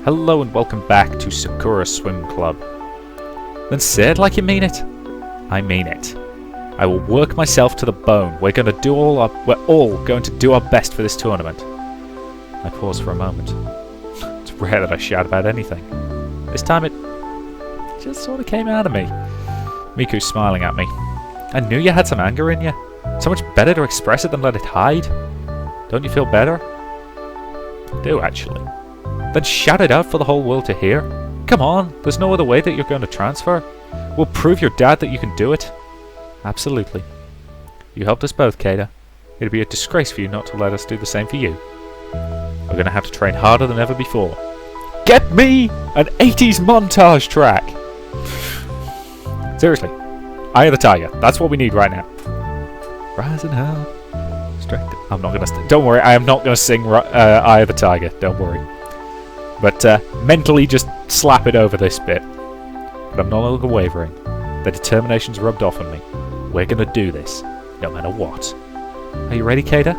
Hello and welcome back to Sakura Swim Club. Then say it like you mean it. I mean it. I will work myself to the bone. We're all going to do our best for this tournament. I pause for a moment. It's rare that I shout about anything. This time it just sort of came out of me. Miku's smiling at me. I knew you had some anger in you. So much better to express it than let it hide. Don't you feel better? I do, actually. Then shout it out for the whole world to hear. Come on, there's no other way that you're going to transfer. We'll prove your dad that you can do it. Absolutely. You helped us both, Kada. It'd be a disgrace for you not to let us do the same for you. We're going to have to train harder than ever before. Get me an 80s montage track! Seriously. Eye of the Tiger. That's what we need right now. Rising up. I'm not going to... Don't worry, I am not going to sing Eye of the Tiger. Don't worry. But mentally just slap it over this bit. But I'm no longer wavering. The determination's rubbed off on me. We're going to do this, no matter what. Are you ready, Kada?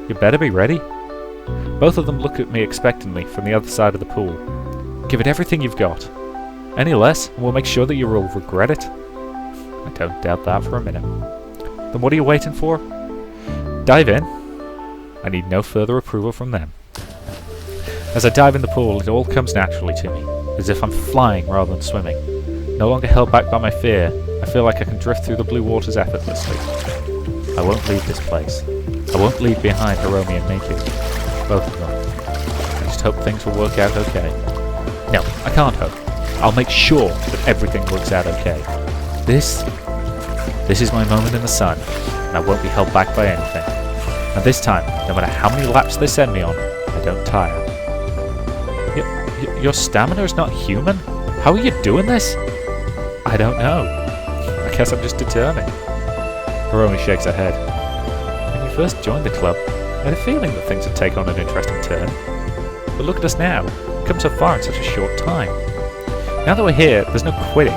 You better be ready. Both of them look at me expectantly from the other side of the pool. Give it everything you've got. Any less, and we'll make sure that you will regret it. I don't doubt that for a minute. Then what are you waiting for? Dive in. I need no further approval from them. As I dive in the pool, it all comes naturally to me, as if I'm flying rather than swimming. No longer held back by my fear, I feel like I can drift through the blue waters effortlessly. I won't leave this place. I won't leave behind Hiromi and Miku. Both of them. I just hope things will work out okay. No, I can't hope. I'll make sure that everything works out okay. This is my moment in the sun, and I won't be held back by anything. And this time, no matter how many laps they send me on, I don't tire. Your stamina is not human? How are you doing this? I don't know. I guess I'm just determined. Hiromi shakes her head. When you first joined the club, I had a feeling that things would take on an interesting turn. But look at us now. We've come so far in such a short time. Now that we're here, there's no quitting,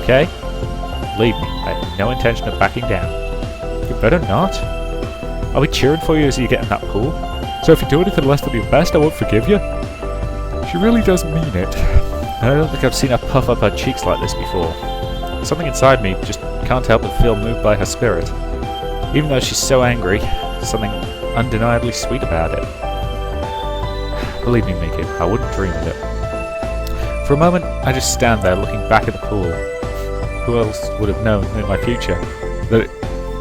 okay? Believe me, I have no intention of backing down. You better not. I'll be cheering for you as you get in that pool. So if you do anything less than your best, I won't forgive you. She really does mean it. And I don't think I've seen her puff up her cheeks like this before. Something inside me just can't help but feel moved by her spirit. Even though she's so angry, there's something undeniably sweet about it. Believe me, Miku, I wouldn't dream of it. For a moment, I just stand there looking back at the pool. Who else would have known in my future that it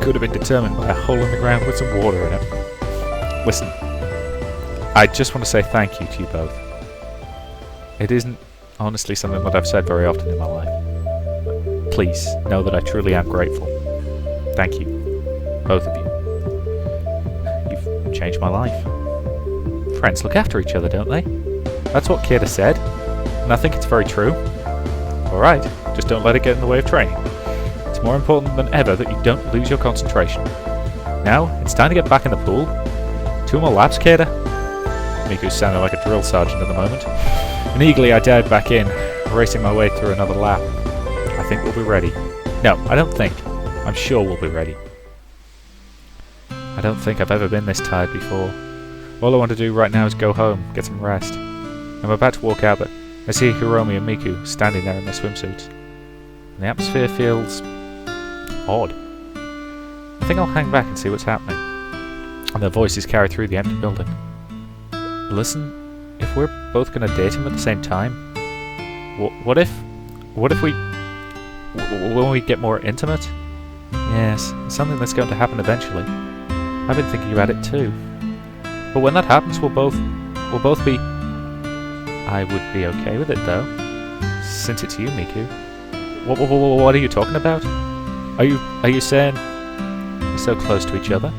could have been determined by a hole in the ground with some water in it? Listen, I just want to say thank you to you both. It isn't honestly something that I've said very often in my life. But please know that I truly am grateful. Thank you. Both of you. You've changed my life. Friends look after each other, don't they? That's what Kada said. And I think it's very true. Alright, just don't let it get in the way of training. It's more important than ever that you don't lose your concentration. Now, it's time to get back in the pool. 2 more laps, Kada? Miku's sounding like a drill sergeant at the moment. And eagerly I dive back in, racing my way through another lap. I think we'll be ready. No, I don't think. I'm sure we'll be ready. I don't think I've ever been this tired before. All I want to do right now is go home, get some rest. I'm about to walk out, but I see Hiromi and Miku standing there in their swimsuits. And the atmosphere feels odd. I think I'll hang back and see what's happening. And their voices carry through the empty building. Listen, if we're both going to date him at the same time, what if we, when we get more intimate? Yes, it's something that's going to happen eventually. I've been thinking about it too. But when that happens, we'll both be... I would be okay with it though, since it's you, Miku. What are you talking about? Are you saying we're so close to each other?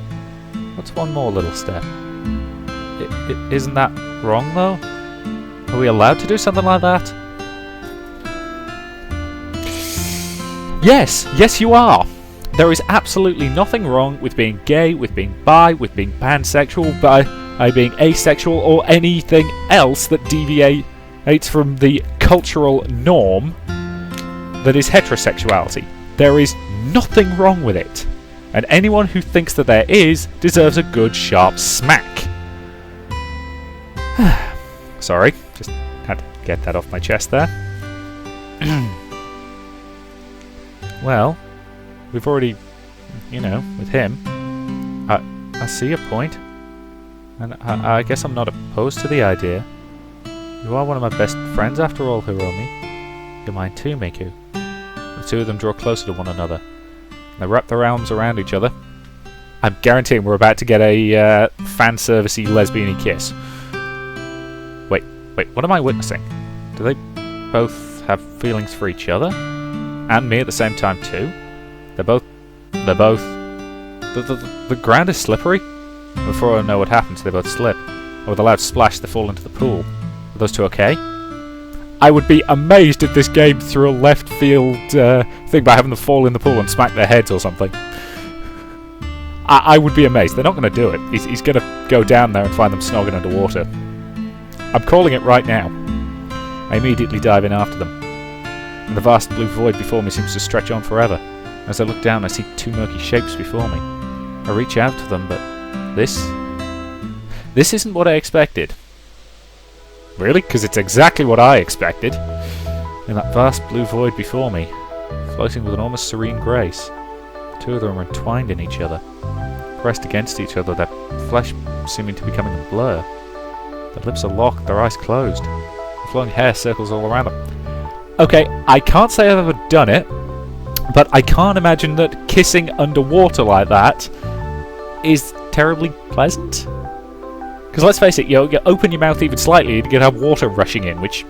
What's one more little step? Isn't that wrong though? Are we allowed to do something like that? Yes you are! There is absolutely nothing wrong with being gay, with being bi, with being pansexual, by being asexual, or anything else that deviates from the cultural norm that is heterosexuality. There is nothing wrong with it. And anyone who thinks that there is deserves a good sharp smack. Sorry, just Had to get that off my chest there. Well, we've already, with him. I see your point. And I guess I'm not opposed to the idea. You are one of my best friends after all, Hiromi. You're mine too, Miku. The two of them draw closer to one another. They wrap their arms around each other. I'm guaranteeing we're about to get a fan-servicey lesbian-y kiss. Wait, what am I witnessing? Do they both have feelings for each other? And me at the same time too? They're both... The ground is slippery? Before I know what happens, they both slip. And with a loud splash, they fall into the pool. Are those two okay? I would be amazed if this game threw a left field thing by having them fall in the pool and smack their heads or something. I would be amazed. They're not going to do it. He's going to go down there and find them snogging underwater. I'm calling it right now. I immediately dive in after them. And the vast blue void before me seems to stretch on forever. As I look down, I see two murky shapes before me. I reach out to them, but this isn't what I expected. Really? Because it's exactly what I expected. In that vast blue void before me, floating with an almost serene grace, the two of them are entwined in each other, pressed against each other, their flesh seeming to be becoming a blur. Their lips are locked, their eyes closed. The flowing hair circles all around them. Okay, I can't say I've ever done it, but I can't imagine that kissing underwater like that is terribly pleasant. Because let's face it, you open your mouth even slightly and you can have water rushing in, which,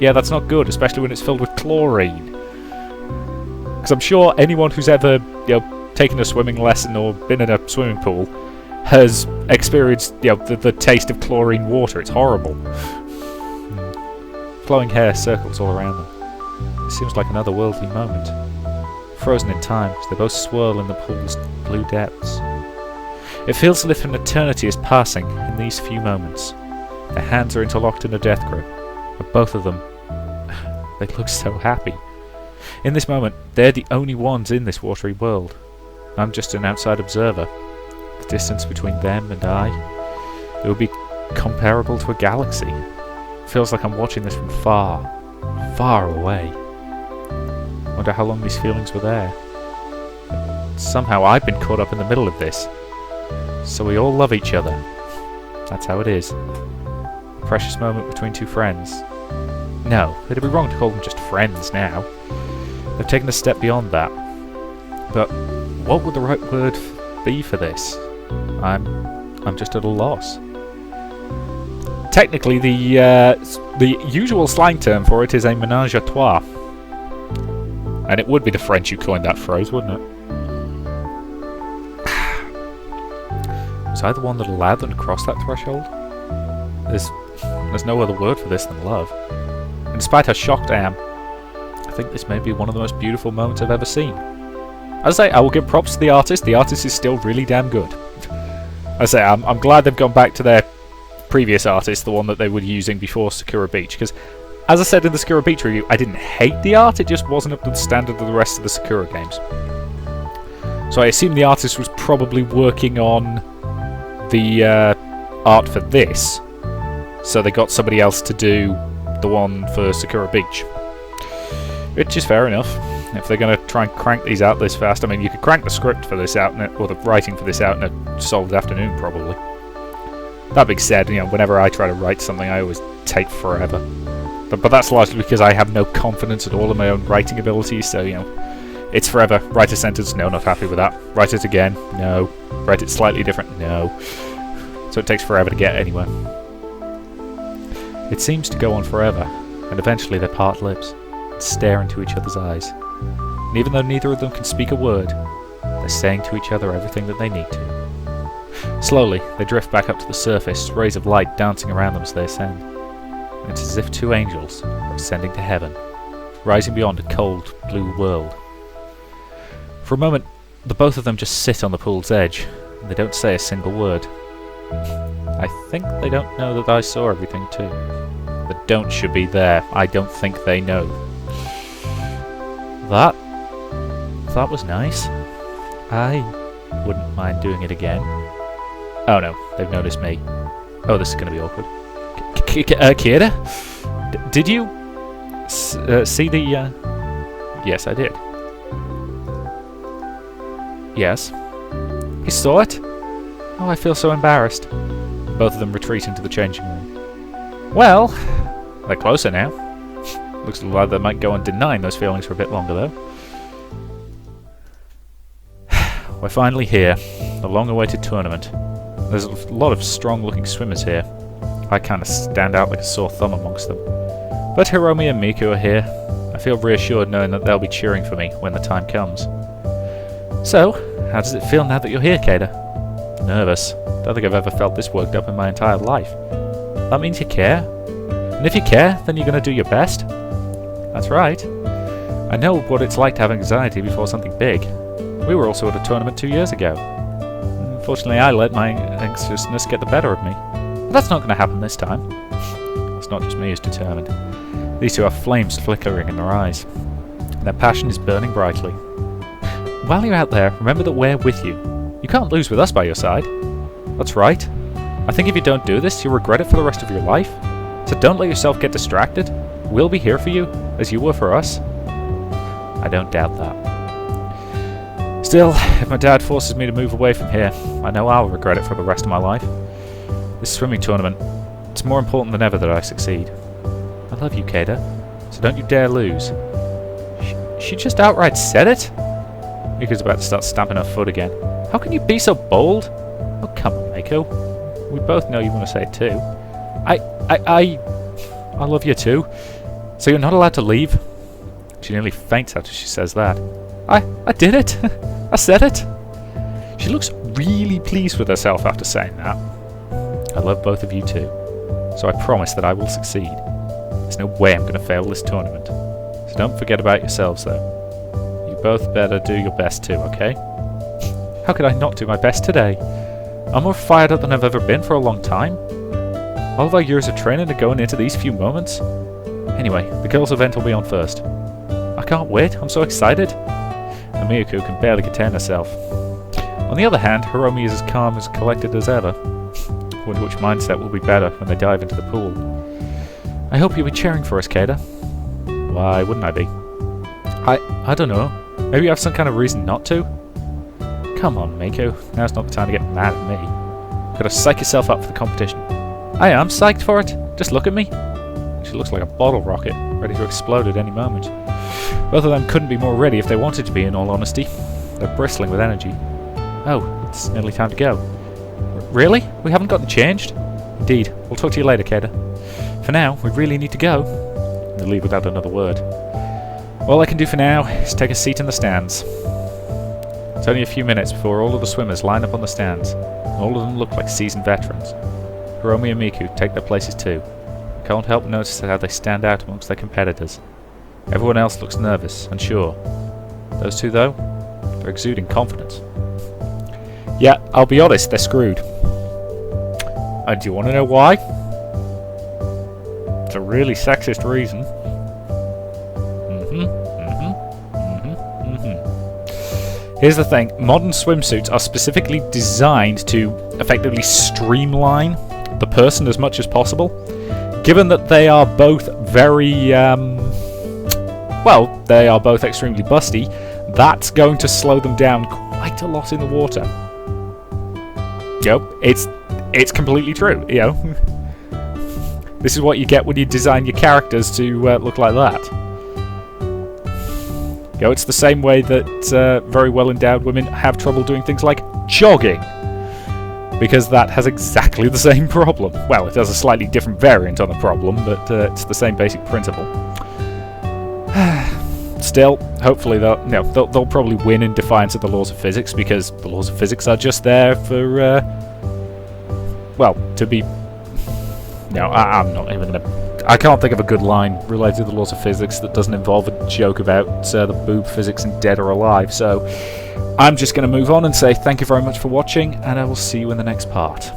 yeah, that's not good, especially when it's filled with chlorine. Because I'm sure anyone who's ever, taken a swimming lesson or been in a swimming pool has experienced, the taste of chlorine water. It's horrible. Flowing hair circles all around them. It seems like another worldly moment. Frozen in time, as they both swirl in the pool's blue depths. It feels as if an eternity is passing in these few moments. Their hands are interlocked in a death grip, but both of them, they look so happy. In this moment, they're the only ones in this watery world. I'm just an outside observer. The distance between them and I, it would be comparable to a galaxy. It feels like I'm watching this from far, far away. Wonder how long these feelings were there. Somehow I've been caught up in the middle of this. So we all love each other. That's how it is. A precious moment between two friends. No, it'd be wrong to call them just friends now. They've taken a step beyond that. But what would the right word be for this? I'm just at a loss. Technically, the usual slang term for it is a ménage à trois. And it would be the French who coined that phrase, wouldn't it? Was I the one that allowed them to cross that threshold? There's no other word for this than love. And despite how shocked I am, I think this may be one of the most beautiful moments I've ever seen. As I say, I will give props to the artist. The artist is still really damn good. As I say, I'm glad they've gone back to their previous artist, the one that they were using before Sakura Beach, because as I said in the Sakura Beach review, I didn't hate the art, it just wasn't up to the standard of the rest of the Sakura games. So I assume the artist was probably working on the art for this, so they got somebody else to do the one for Sakura Beach. Which is fair enough. If they're going to try and crank these out this fast, I mean, you could crank the script for this out, or the writing for this out in a solid afternoon, probably. That being said, whenever I try to write something, I always take forever. But that's largely because I have no confidence at all in my own writing abilities, so, it's forever. Write a sentence, no, not happy with that. Write it again, no. Write it slightly different, no. So it takes forever to get anywhere. It seems to go on forever, and eventually they part lips, and stare into each other's eyes. And even though neither of them can speak a word, they're saying to each other everything that they need to. Slowly, they drift back up to the surface, rays of light dancing around them as they ascend. And it's as if two angels are ascending to heaven, rising beyond a cold, blue world. For a moment, the both of them just sit on the pool's edge, and they don't say a single word. I think they don't know that I saw everything too. The don't should be there. I don't think they know. That was nice. I wouldn't mind doing it again. Oh no, they've noticed me. Oh, this is going to be awkward. Kira? Did you see the... Yes, I did. Yes. You saw it? Oh, I feel so embarrassed. Both of them retreat into the changing room. Well, they're closer now. Looks like they might go on denying those feelings for a bit longer, though. We're finally here. The long-awaited tournament. There's a lot of strong-looking swimmers here. I kind of stand out like a sore thumb amongst them. But Hiromi and Miku are here. I feel reassured knowing that they'll be cheering for me when the time comes. So, how does it feel now that you're here, Keita? Nervous. Don't think I've ever felt this worked up in my entire life. That means you care? And if you care, then you're going to do your best? That's right. I know what it's like to have anxiety before something big. We were also at a tournament 2 years ago. Unfortunately, I let my anxiousness get the better of me. But that's not going to happen this time. It's not just me who's determined. These two have flames flickering in their eyes. Their passion is burning brightly. While you're out there, remember that we're with you. You can't lose with us by your side. That's right. I think if you don't do this, you'll regret it for the rest of your life. So don't let yourself get distracted. We'll be here for you, as you were for us. I don't doubt that. Still, if my dad forces me to move away from here, I know I'll regret it for the rest of my life. This swimming tournament, it's more important than ever that I succeed. I love you, Keita, so don't you dare lose. She just outright said it? Miku's about to start stamping her foot again. How can you be so bold? Oh, come on, Miku. We both know you want to say it too. I love you too. So you're not allowed to leave? She nearly faints after she says that. I did it. I said it. She looks really pleased with herself after saying that. I love both of you too. So I promise that I will succeed. There's no way I'm going to fail this tournament. So don't forget about yourselves though. You both better do your best too, okay? How could I not do my best today? I'm more fired up than I've ever been for a long time. All of our years of training are going into these few moments. Anyway, the girls' event will be on first. I can't wait, I'm so excited. And Miku can barely contain herself. On the other hand, Hiromi is as calm as collected as ever. I wonder which mindset will be better when they dive into the pool. I hope you'll be cheering for us, Keita. Why wouldn't I be? I don't know. Maybe you have some kind of reason not to? Come on, Miku. Now's not the time to get mad at me. Gotta psych yourself up for the competition. I am psyched for it. Just look at me. She looks like a bottle rocket, ready to explode at any moment. Both of them couldn't be more ready if they wanted to be, in all honesty. They're bristling with energy. Oh, it's nearly time to go. Really? We haven't gotten changed? Indeed. We'll talk to you later, Keita. For now, we really need to go. They leave without another word. All I can do for now is take a seat in the stands. It's only a few minutes before all of the swimmers line up on the stands, and all of them look like seasoned veterans. Hiromi and Miku take their places too. I can't help but notice how they stand out amongst their competitors. Everyone else looks nervous, unsure. Those two, though, they're exuding confidence. Yeah, I'll be honest, they're screwed. And do you want to know why? It's a really sexist reason. Here's the thing, modern swimsuits are specifically designed to effectively streamline the person as much as possible. Given that they are both very, well, they are both extremely busty, that's going to slow them down quite a lot in the water. Yep, it's completely true, you know. This is what you get when you design your characters to look like that. You know, it's the same way that very well-endowed women have trouble doing things like jogging, because that has exactly the same problem. Well, it has a slightly different variant on the problem, but it's the same basic principle. Still, hopefully they'll probably win in defiance of the laws of physics, because the laws of physics are just there for, well, to be... No, I'm not even going to... I can't think of a good line related to the laws of physics that doesn't involve a joke about the boob physics in Dead or Alive, so I'm just going to move on and say thank you very much for watching, and I will see you in the next part.